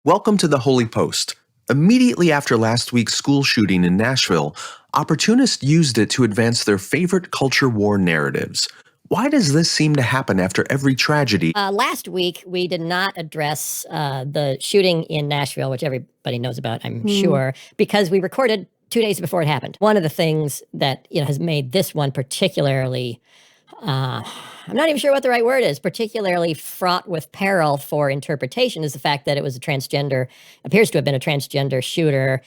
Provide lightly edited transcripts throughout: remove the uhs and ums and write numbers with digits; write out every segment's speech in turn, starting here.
Welcome to the Holy Post. Immediately after last week's school shooting in Nashville, opportunists used it to advance their favorite culture war narratives. Why does this seem to happen after every tragedy? Last week, we did not address the shooting in Nashville, which everybody knows about, I'm sure, because we recorded 2 days before it happened. One of the things that has made this one particularly, I'm not even sure what the right word is, particularly fraught with peril for interpretation is the fact that it was appears to have been a transgender shooter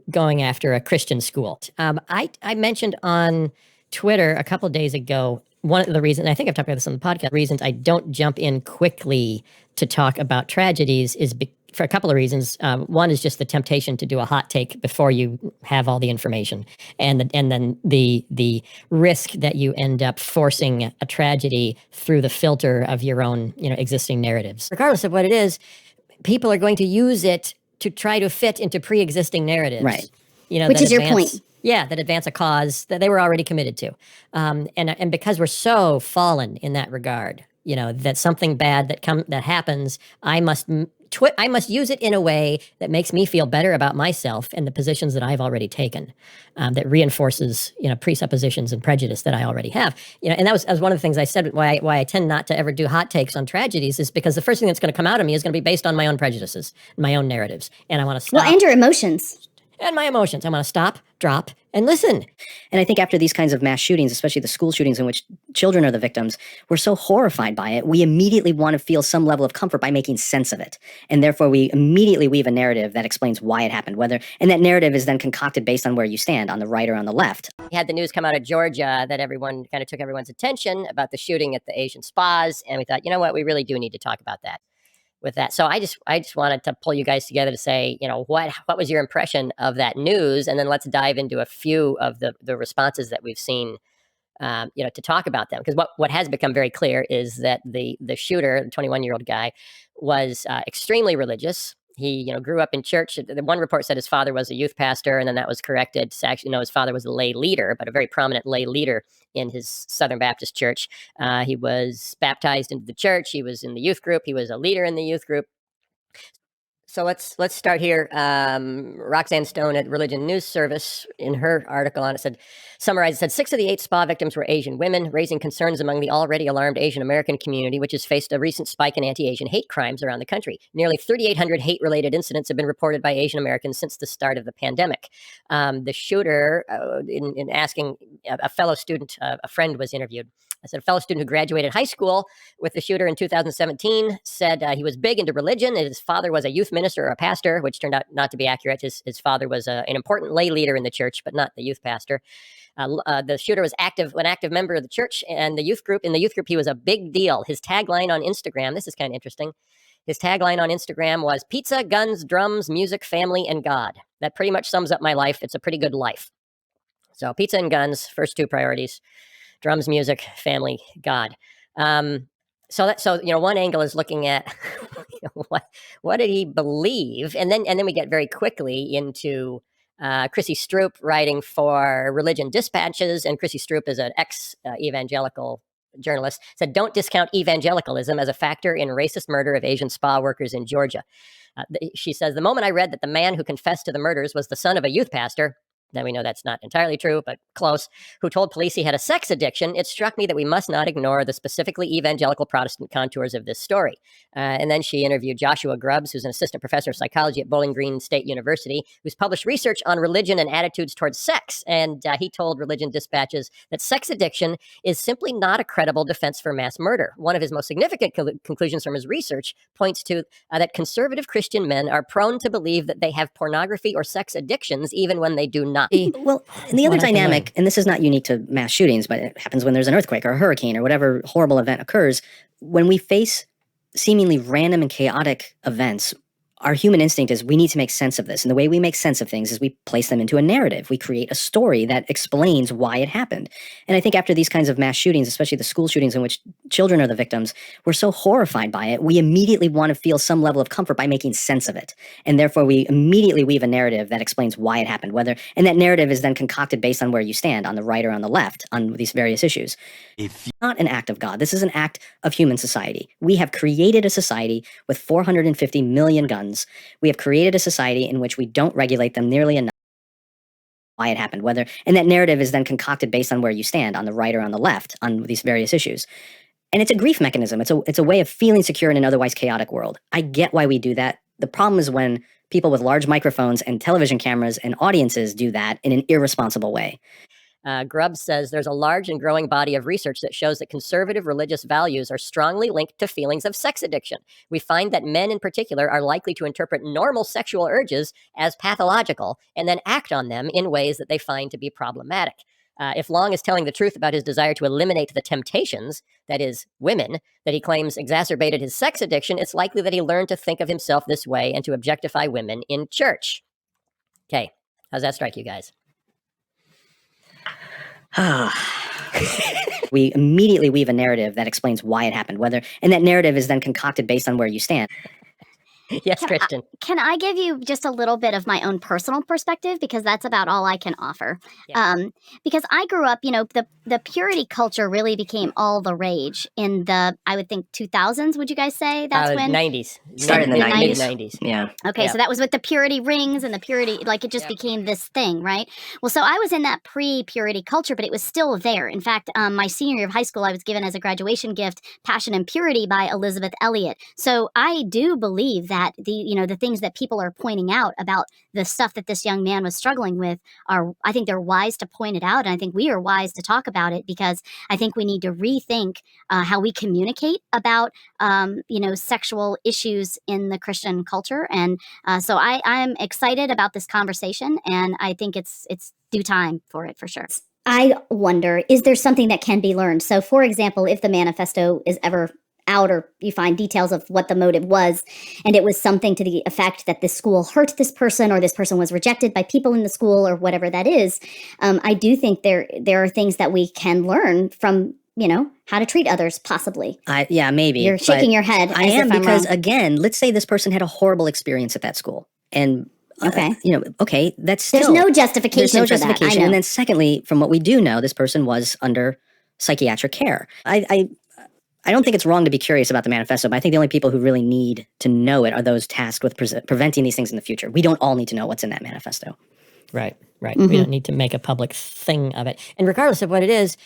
going after a Christian school. I mentioned on Twitter a couple days ago, one of the reasons, I think I've talked about this on the podcast, reasons I don't jump in quickly to talk about tragedies is for a couple of reasons. One is just the temptation to do a hot take before you have all the information, and then the risk that you end up forcing a tragedy through the filter of your own existing narratives. Regardless of what it is, people are going to use it to try to fit into pre-existing narratives. Right. Which is your point. Yeah, that advance a cause that they were already committed to. And because we're so fallen in that regard, that something bad that happens, I must use it in a way that makes me feel better about myself and the positions that I've already taken, that reinforces presuppositions and prejudice that I already have. And that was one of the things I said why I tend not to ever do hot takes on tragedies is because the first thing that's going to come out of me is going to be based on my own prejudices, my own narratives, and I want to stop. Well, and your emotions. And my emotions. I want to stop, drop, and listen. And I think after these kinds of mass shootings, especially the school shootings in which children are the victims, we're so horrified by it, we immediately want to feel some level of comfort by making sense of it. And therefore, we immediately weave a narrative that explains why it happened, and that narrative is then concocted based on where you stand, on the right or on the left. We had the news come out of Georgia that everyone kind of took everyone's attention about the shooting at the Asian spas. And we thought, you know what, we really do need to talk about that. With that. So I just wanted to pull you guys together to say, what was your impression of that news? And then let's dive into a few of the responses that we've seen, to talk about them. Because what has become very clear is that the shooter, the 21-year-old guy, was extremely religious. He, grew up in church. The one report said his father was a youth pastor, and then that was corrected. So actually, no, his father was a lay leader, but a very prominent lay leader in his Southern Baptist church. He was baptized into the church. He was in the youth group. He was a leader in the youth group. So let's start here. Roxanne Stone at Religion News Service, in her article on it, said 6 of the 8 spa victims were Asian women, raising concerns among the already alarmed Asian American community, which has faced a recent spike in anti-Asian hate crimes around the country. Nearly 3,800 hate-related incidents have been reported by Asian Americans since the start of the pandemic. The shooter, in asking a fellow student, a friend was interviewed. I said a fellow student who graduated high school with the shooter in 2017 said he was big into religion, and his father was a youth minister or a pastor, which turned out not to be accurate. His father was an important lay leader in the church, but not the youth pastor. The shooter was an active member of the church and the youth group. In the youth group, he was a big deal. His tagline on Instagram, this is kind of interesting. His tagline on Instagram was pizza, guns, drums, music, family, and God. That pretty much sums up my life. It's a pretty good life. So pizza and guns, first 2 priorities. Drums, music, family, God. So one angle is looking at what did he believe, and then we get very quickly into Chrissy Stroop writing for Religion Dispatches, and Chrissy Stroop is an ex-evangelical journalist, said, don't discount evangelicalism as a factor in racist murder of Asian spa workers in Georgia. She says, the moment I read that the man who confessed to the murders was the son of a youth pastor, then we know that's not entirely true, but close, who told police he had a sex addiction, it struck me that we must not ignore the specifically evangelical Protestant contours of this story. And then she interviewed Joshua Grubbs, who's an assistant professor of psychology at Bowling Green State University, who's published research on religion and attitudes towards sex. And he told Religion Dispatches that sex addiction is simply not a credible defense for mass murder. One of his most significant conclusions from his research points to that conservative Christian men are prone to believe that they have pornography or sex addictions, even when they do not. Well, and the other dynamic, and this is not unique to mass shootings, but it happens when there's an earthquake or a hurricane or whatever horrible event occurs, when we face seemingly random and chaotic events, our human instinct is we need to make sense of this. And the way we make sense of things is we place them into a narrative. We create a story that explains why it happened. And I think after these kinds of mass shootings, especially the school shootings in which children are the victims, we're so horrified by it, we immediately want to feel some level of comfort by making sense of it. And therefore, we immediately weave a narrative that explains why it happened, and that narrative is then concocted based on where you stand, on the right or on the left, on these various issues. It's not an act of God. This is an act of human society. We have created a society with 450 million guns. guns. We have created a society in which we don't regulate them nearly enough. Why it happened, and that narrative is then concocted based on where you stand, on the right or on the left, on these various issues. And it's a grief mechanism. It's a way of feeling secure in an otherwise chaotic world. I get why we do that. The problem is when people with large microphones and television cameras and audiences do that in an irresponsible way. Grubb says there's a large and growing body of research that shows that conservative religious values are strongly linked to feelings of sex addiction. We find that men in particular are likely to interpret normal sexual urges as pathological and then act on them in ways that they find to be problematic. If Long is telling the truth about his desire to eliminate the temptations, that is, women, that he claims exacerbated his sex addiction, it's likely that he learned to think of himself this way and to objectify women in church. Okay, how's that strike you guys? We immediately weave a narrative that explains why it happened, and that narrative is then concocted based on where you stand. Yes, Kristen. Can I give you just a little bit of my own personal perspective? Because that's about all I can offer. Yeah. Because I grew up, the purity culture really became all the rage in I would think 2000s, would you guys say? That's when? 90s. Started in the 90s. 90s. Yeah. Okay, Yeah. so that was with the purity rings and the purity, it just became this thing, right? Well, so I was in that pre-purity culture, but it was still there. In fact, my senior year of high school, I was given as a graduation gift Passion and Purity by Elizabeth Elliot. So I do believe that the things that people are pointing out about the stuff that this young man was struggling with I think they're wise to point it out, and I think we are wise to talk about it, because I think we need to rethink how we communicate about sexual issues in the Christian culture. And so I am excited about this conversation, and I think it's due time for it, for sure. I wonder, is there something that can be learned? So, for example, if the manifesto is ever out, or you find details of what the motive was, and it was something to the effect that this school hurt this person, or this person was rejected by people in the school, or whatever that is, I do think there are things that we can learn from, how to treat others, possibly. Yeah, maybe. You're shaking your head. I am, because again, let's say this person had a horrible experience at that school, and okay, that's still, there's no justification. There's no for justification. That. I know. And then secondly, from what we do know, this person was under psychiatric care. I don't think it's wrong to be curious about the manifesto, but I think the only people who really need to know it are those tasked with preventing these things in the future. We don't all need to know what's in that manifesto. Right. Mm-hmm. We don't need to make a public thing of it. And regardless of what it is,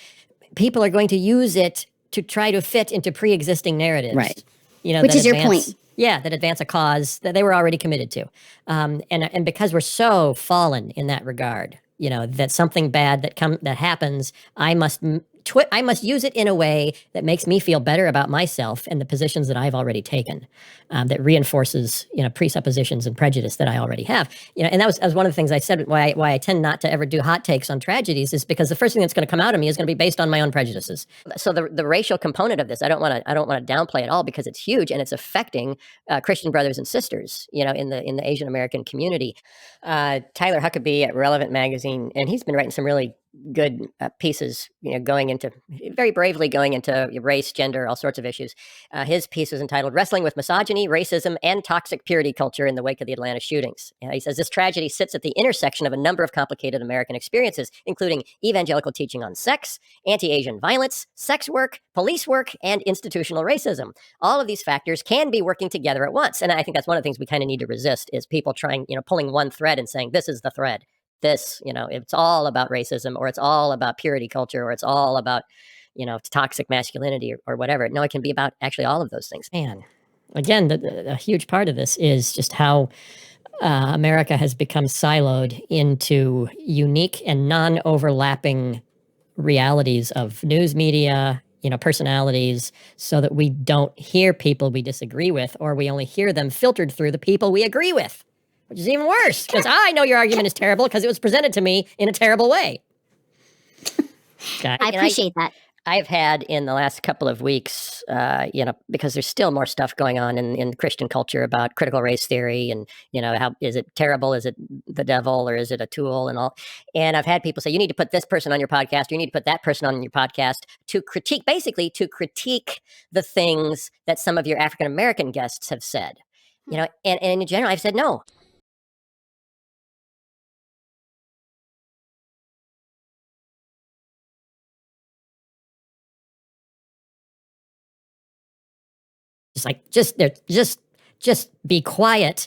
people are going to use it to try to fit into pre-existing narratives. Right. Which is your point. Yeah, that advance a cause that they were already committed to. And because we're so fallen in that regard, that something bad that happens, I must use it in a way that makes me feel better about myself and the positions that I've already taken, that reinforces, presuppositions and prejudice that I already have. And that was one of the things I said, why I tend not to ever do hot takes on tragedies, is because the first thing that's going to come out of me is going to be based on my own prejudices. So the racial component of this, I don't want to downplay at all, because it's huge, and it's affecting Christian brothers and sisters, in the Asian American community. Tyler Huckabee at Relevant Magazine, and he's been writing some really good pieces, very bravely going into race, gender, all sorts of issues. His piece was entitled "Wrestling with Misogyny, Racism, and Toxic Purity Culture in the Wake of the Atlanta Shootings." He says this tragedy sits at the intersection of a number of complicated American experiences, including evangelical teaching on sex, anti-Asian violence, sex work, police work, and institutional racism. All of these factors can be working together at once. And I think that's one of the things we kind of need to resist, is people trying, pulling one thread and saying, this is the thread. This, it's all about racism, or it's all about purity culture, or it's all about, toxic masculinity, or whatever. No, it can be about actually all of those things. Man, again, a huge part of this is just how America has become siloed into unique and non-overlapping realities of news media, personalities, so that we don't hear people we disagree with, or we only hear them filtered through the people we agree with. Which is even worse, because I know your argument is terrible because it was presented to me in a terrible way. I appreciate that. I've had in the last couple of weeks, because there's still more stuff going on in Christian culture about critical race theory, and, how is it terrible? Is it the devil, or is it a tool, and all? And I've had people say, you need to put this person on your podcast, or you need to put that person on your podcast to critique the things that some of your African American guests have said. And in general, I've said no. Just be quiet